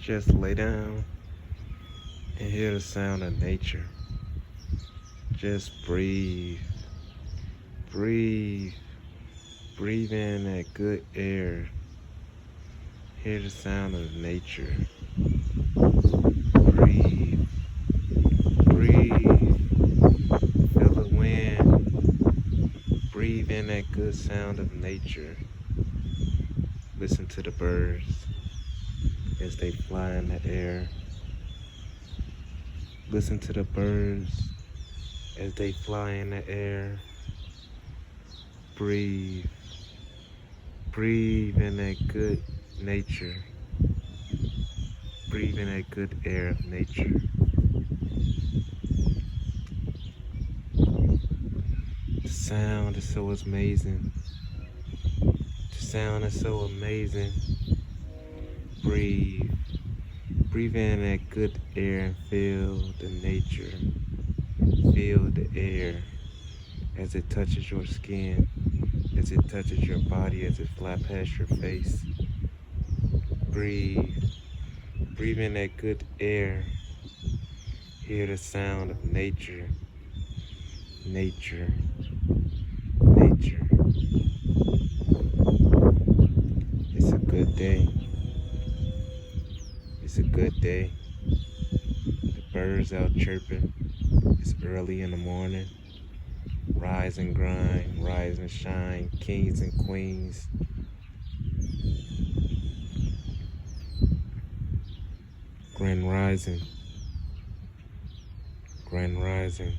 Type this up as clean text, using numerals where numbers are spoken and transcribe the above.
Just lay down and hear the sound of nature. Just breathe. Breathe. Breathe in that good air. Hear the sound of nature. Breathe. Breathe. Feel the wind. Breathe in that good sound of nature. Listen to the birds as they fly in the air. Listen to the birds as they fly in the air. Breathe. Breathe in that good nature. Breathe in that good air of nature. The sound is so amazing. The sound is so amazing. Breathe. Breathe in that good air and feel the nature. Feel the air as it touches your skin, as it touches your body, as it flies past your face. Breathe. Breathe in that good air. Hear the sound of nature. Nature. Nature. It's a good day. It's a good day. The birds out chirping. It's early in the morning. Rise and grind, rise and shine, kings and queens. Grand rising. Grand rising.